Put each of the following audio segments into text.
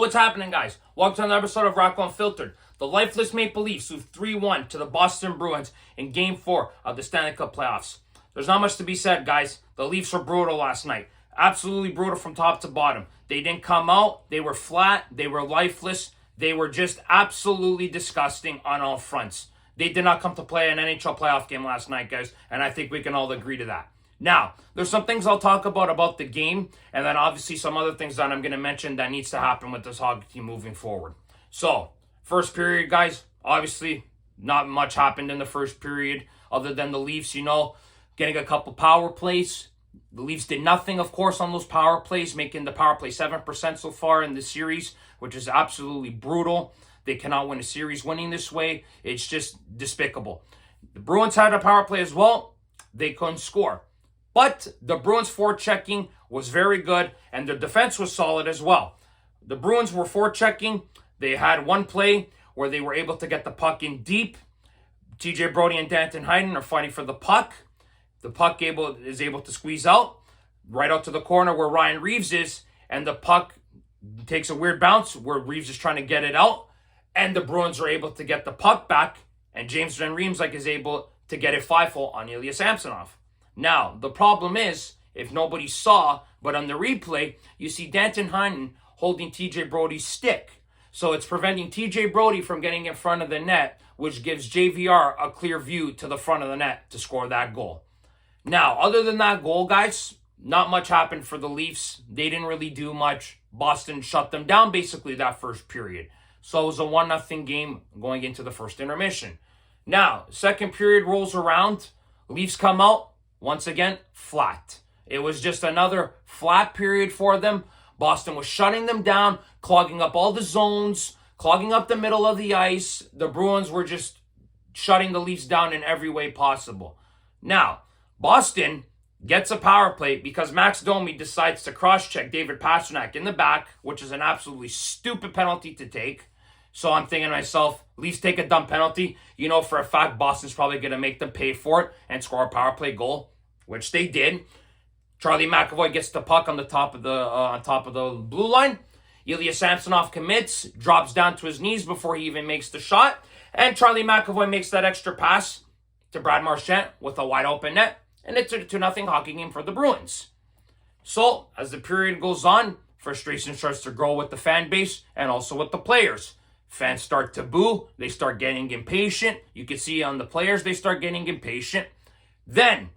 what's happening, guys? Welcome to another episode of Rock Unfiltered. The lifeless Maple Leafs lose 3-1 to the Boston Bruins in Game 4 of the Stanley Cup Playoffs. There's not much to be said, guys. The Leafs were brutal last night. Absolutely brutal from top to bottom. They didn't come out. They were flat. They were lifeless. They were just absolutely disgusting on all fronts. They did not come to play an NHL playoff game last night, guys, and I think we can all agree to that. Now, there's some things I'll talk about the game, and then obviously some other things that I'm going to mention that needs to happen with this hockey team moving forward. So, first period, guys, obviously not much happened in the first period other than the Leafs, getting a couple power plays. The Leafs did nothing, of course, on those power plays, making the power play 7% so far in the series, which is absolutely brutal. They cannot win a series winning this way. It's just despicable. The Bruins had a power play as well. They couldn't score. But the Bruins forechecking was very good, and their defense was solid as well. The Bruins were forechecking. They had one play where they were able to get the puck in deep. TJ Brody and Danton Heinen are fighting for the puck. The puck is able to squeeze out, right out to the corner where Ryan Reeves is, and the puck takes a weird bounce where Reeves is trying to get it out, and the Bruins are able to get the puck back, and James Van Riemsdyk is able to get a 5-hole on Ilya Samsonov. Now, the problem is, if nobody saw, but on the replay, you see Danton Heinen holding TJ Brody's stick. So it's preventing TJ Brody from getting in front of the net, which gives JVR a clear view to the front of the net to score that goal. Now, other than that goal, guys, not much happened for the Leafs. They didn't really do much. Boston shut them down basically that first period. So it was a 1-0 game going into the first intermission. Now, second period rolls around. Leafs come out. Once again, flat. It was just another flat period for them. Boston was shutting them down, clogging up all the zones, clogging up the middle of the ice. The Bruins were just shutting the Leafs down in every way possible. Now, Boston gets a power play because Max Domi decides to cross-check David Pastrnak in the back, which is an absolutely stupid penalty to take. So I'm thinking to myself, Leafs take a dumb penalty. You know for a fact Boston's probably going to make them pay for it and score a power play goal, which they did. Charlie McAvoy gets the puck on top of the blue line. Ilya Samsonov commits, drops down to his knees before he even makes the shot. And Charlie McAvoy makes that extra pass to Brad Marchand with a wide open net. And it's a 2-0 hockey game for the Bruins. So, as the period goes on, frustration starts to grow with the fan base and also with the players. Fans start to boo. They start getting impatient. You can see on the players, they start getting impatient. Then,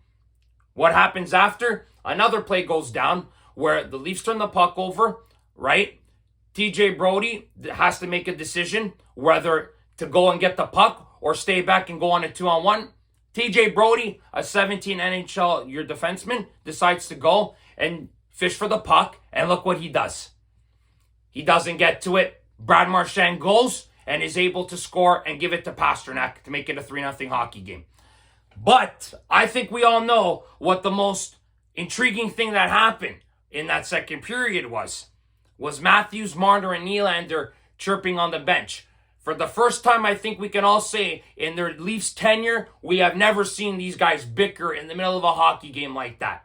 what happens after? Another play goes down where the Leafs turn the puck over, right? TJ Brody has to make a decision whether to go and get the puck or stay back and go on a 2-on-1. TJ Brody, a 17 NHL year defenseman, decides to go and fish for the puck, and look what he does. He doesn't get to it. Brad Marchand goes and is able to score and give it to Pastrnak to make it a 3-0 hockey game. But I think we all know what the most intriguing thing that happened in that second period was Matthews, Marner, and Nylander chirping on the bench. For the first time, I think we can all say in their Leafs tenure, we have never seen these guys bicker in the middle of a hockey game like that.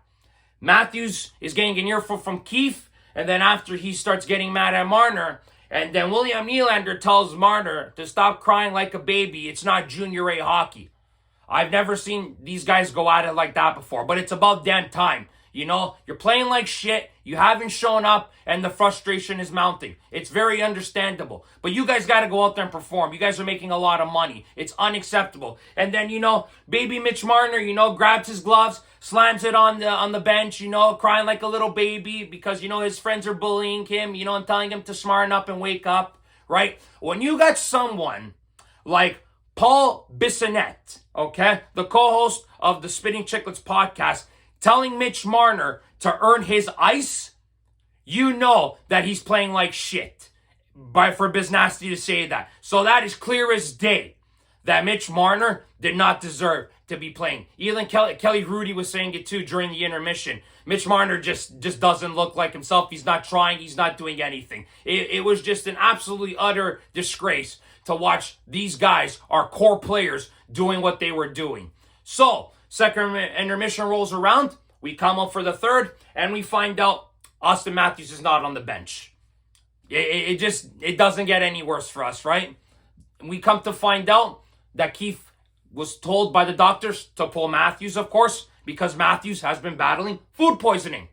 Matthews is getting an earful from Keefe, and then after he starts getting mad at Marner, and then William Nylander tells Marner to stop crying like a baby. It's not junior A hockey. I've never seen these guys go at it like that before, but it's about damn time. You're playing like shit. You haven't shown up, and the frustration is mounting. It's very understandable. But you guys got to go out there and perform. You guys are making a lot of money. It's unacceptable. And then, baby Mitch Marner, grabs his gloves, slams it on the bench, crying like a little baby because, his friends are bullying him, and telling him to smarten up and wake up, right? When you got someone like Paul Bissonnette, okay, the co-host of the Spitting Chicklets podcast, telling Mitch Marner to earn his ice, you know that he's playing like shit. For Biznasty to say that. So that is clear as day that Mitch Marner did not deserve to be playing. Even Kelly Rudy was saying it too during the intermission. Mitch Marner just doesn't look like himself. He's not trying. He's not doing anything. It was just an absolutely utter disgrace to watch these guys, our core players, doing what they were doing. So, second intermission rolls around. We come up for the third, and we find out Austin Matthews is not on the bench. It doesn't get any worse for us, right? We come to find out that Keith was told by the doctors to pull Matthews, of course, because Matthews has been battling food poisoning.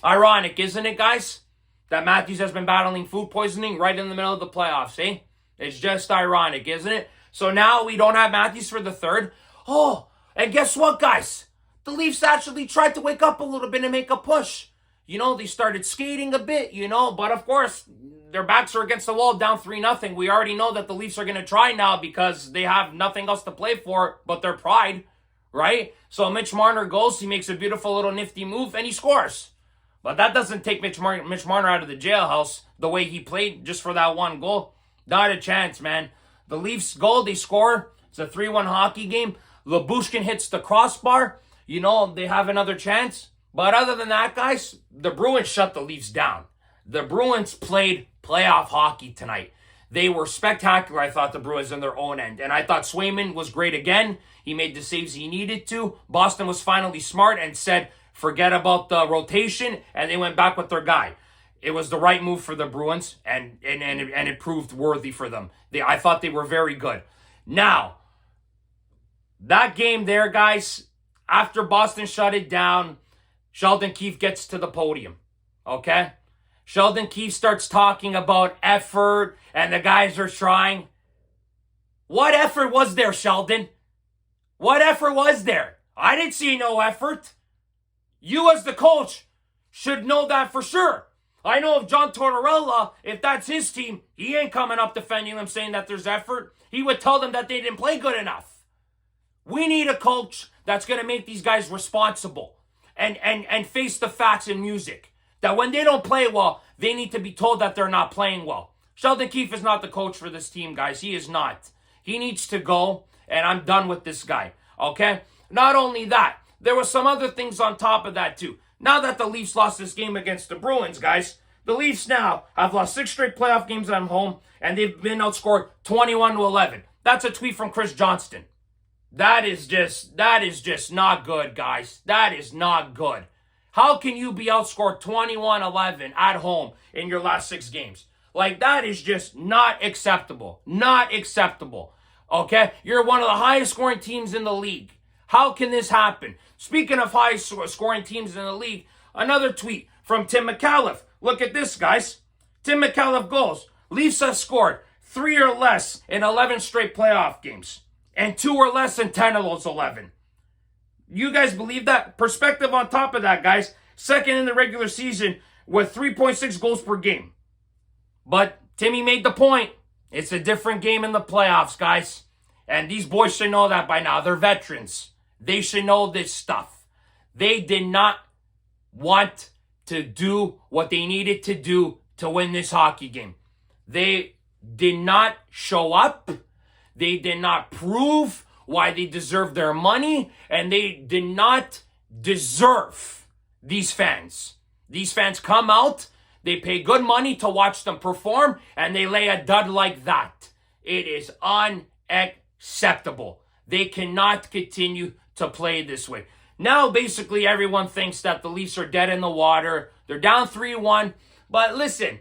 Ironic, isn't it, guys? That Matthews has been battling food poisoning right in the middle of the playoffs, eh? It's just ironic, isn't it? So now we don't have Matthews for the third. Oh, and guess what, guys? The Leafs actually tried to wake up a little bit and make a push. They started skating a bit, but of course, their backs are against the wall, down 3-0. We already know that the Leafs are going to try now because they have nothing else to play for but their pride, right? So Mitch Marner goes, he makes a beautiful little nifty move, and he scores. But that doesn't take Mitch Marner out of the jailhouse the way he played just for that one goal. Not a chance, man. The Leafs goal, they score. It's a 3-1 hockey game. Lyubushkin hits the crossbar. They have another chance. But other than that, guys, the Bruins shut the Leafs down. The Bruins played playoff hockey tonight. They were spectacular, I thought, the Bruins in their own end. And I thought Swayman was great again. He made the saves he needed to. Boston was finally smart and said, forget about the rotation, and they went back with their guy. It was the right move for the Bruins, and it proved worthy for them. I thought they were very good. Now, that game there, guys, after Boston shut it down, Sheldon Keefe gets to the podium, okay? Sheldon Keefe starts talking about effort, and the guys are trying. What effort was there, Sheldon? What effort was there? I didn't see no effort. You as the coach should know that for sure. I know if John Tortorella, if that's his team, he ain't coming up defending them saying that there's effort. He would tell them that they didn't play good enough. We need a coach that's going to make these guys responsible and face the facts in music. That when they don't play well, they need to be told that they're not playing well. Sheldon Keefe is not the coach for this team, guys. He is not. He needs to go, and I'm done with this guy, okay? Not only that, there were some other things on top of that, too. Now that the Leafs lost this game against the Bruins, guys, the Leafs now have lost 6 straight playoff games at home, and they've been outscored 21-11. That's a tweet from Chris Johnston. That is just not good, guys. That is not good. How can you be outscored 21-11 at home in your last 6 games? Like, that is just not acceptable. Not acceptable. Okay? You're one of the highest scoring teams in the league. How can this happen? Speaking of high scoring teams in the league, another tweet from Tim McAuliffe. Look at this, guys. Tim McAuliffe goes, Leafs have scored 3 or less in 11 straight playoff games, and 2 or less in 10 of those 11. You guys believe that? Perspective on top of that, guys. Second in the regular season with 3.6 goals per game. But Timmy made the point. It's a different game in the playoffs, guys. And these boys should know that by now. They're veterans. They should know this stuff. They did not want to do what they needed to do to win this hockey game. They did not show up. They did not prove why they deserve their money. And they did not deserve these fans. These fans come out. They pay good money to watch them perform. And they lay a dud like that. It is unacceptable. They cannot continue to play this way. Now, basically, everyone thinks that the Leafs are dead in the water. They're down 3-1. But listen,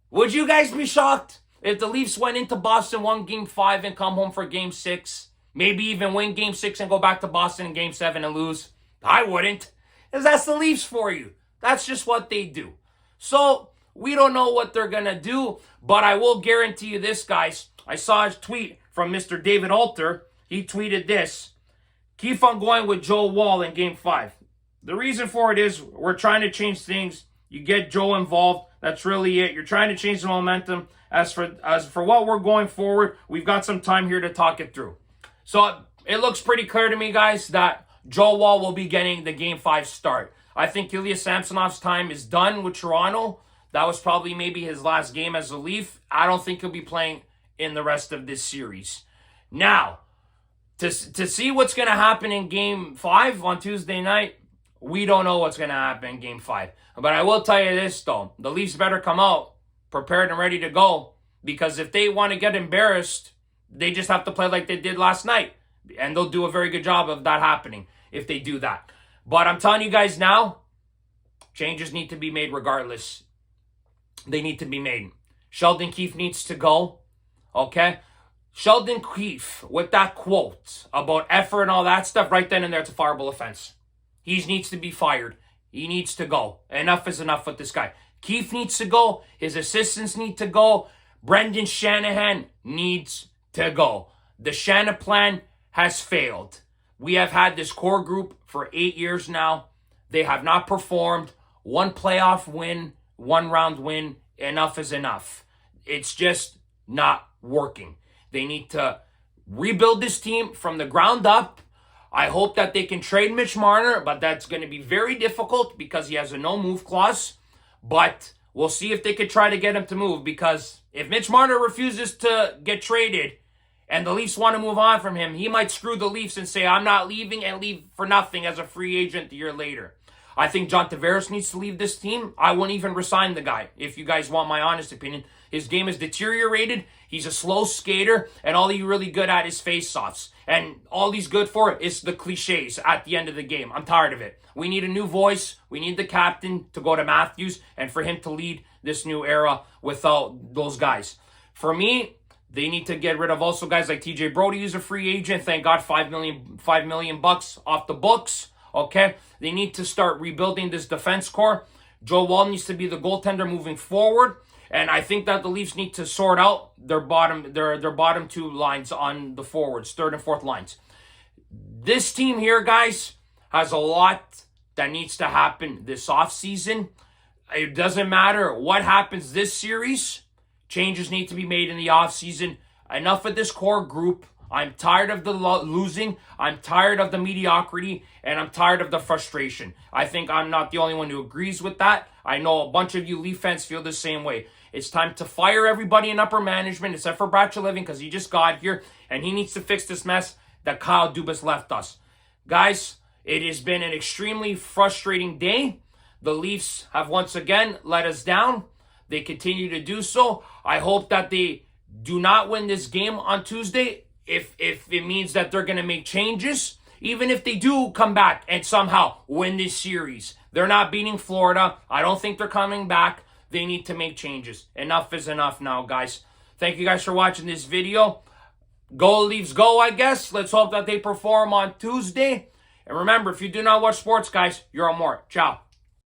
would you guys be shocked if the Leafs went into Boston, won Game 5 and come home for Game 6? Maybe even win Game 6 and go back to Boston in Game 7 and lose? I wouldn't. Because that's the Leafs for you. That's just what they do. So, we don't know what they're going to do. But I will guarantee you this, guys. I saw a tweet from Mr. David Alter. He tweeted this. Keep on going with Joe Wall in Game 5. The reason for it is we're trying to change things. You get Joe involved. That's really it. You're trying to change the momentum. As for what we're going forward, we've got some time here to talk it through. So it looks pretty clear to me, guys, that Joe Wall will be getting the Game 5 start. I think Ilya Samsonov's time is done with Toronto. That was probably maybe his last game as a Leaf. I don't think he'll be playing in the rest of this series. Now, to see what's going to happen in Game 5 on Tuesday night, we don't know what's going to happen in Game 5. But I will tell you this, though. The Leafs better come out prepared and ready to go. Because if they want to get embarrassed, they just have to play like they did last night. And they'll do a very good job of that happening if they do that. But I'm telling you guys now, changes need to be made regardless. they need to be made. Sheldon Keefe needs to go. Okay? Sheldon Keefe, with that quote about effort and all that stuff, right then and there, it's a fireable offense. He needs to be fired. He needs to go. Enough is enough with this guy. Keefe needs to go. His assistants need to go. Brendan Shanahan needs to go. The Shanahan plan has failed. We have had this core group for 8 years now. They have not performed. One playoff win, one round win. Enough is enough. It's just not working. They need to rebuild this team from the ground up. I hope that they can trade Mitch Marner, but that's going to be very difficult because he has a no-move clause. But we'll see if they could try to get him to move, because if Mitch Marner refuses to get traded and the Leafs want to move on from him, he might screw the Leafs and say, I'm not leaving, and leave for nothing as a free agent a year later. I think John Tavares needs to leave this team. I won't even resign the guy, if you guys want my honest opinion. His game has deteriorated. He's a slow skater, and all he's really good at is face-offs. And all he's good for is the cliches at the end of the game. I'm tired of it. We need a new voice. We need the captain to go to Matthews and for him to lead this new era without those guys. For me, they need to get rid of also guys like TJ Brody, who's a free agent. Thank God, $5 million bucks off the books. Okay, they need to start rebuilding this defense core. Joe Wall needs to be the goaltender moving forward, and I think that the Leafs need to sort out their bottom two lines on the forwards, third and fourth lines. This team here, guys, has a lot that needs to happen this offseason. It doesn't matter what happens this series. Changes need to be made in the offseason. Enough of this core group. I'm tired of the losing. I'm tired of the mediocrity. And I'm tired of the frustration. I think I'm not the only one who agrees with that. I know a bunch of you Leaf fans feel the same way. It's time to fire everybody in upper management except for Brad Treliving, because he just got here. And he needs to fix this mess that Kyle Dubas left us. Guys, it has been an extremely frustrating day. The Leafs have once again let us down. They continue to do so. I hope that they do not win this game on Tuesday. If it means that they're going to make changes, even if they do come back and somehow win this series. They're not beating Florida. I don't think they're coming back. They need to make changes. Enough is enough now, guys. Thank you guys for watching this video. Go Leafs, go, I guess. Let's hope that they perform on Tuesday. And remember, if you do not watch sports, guys, you're on more. Ciao.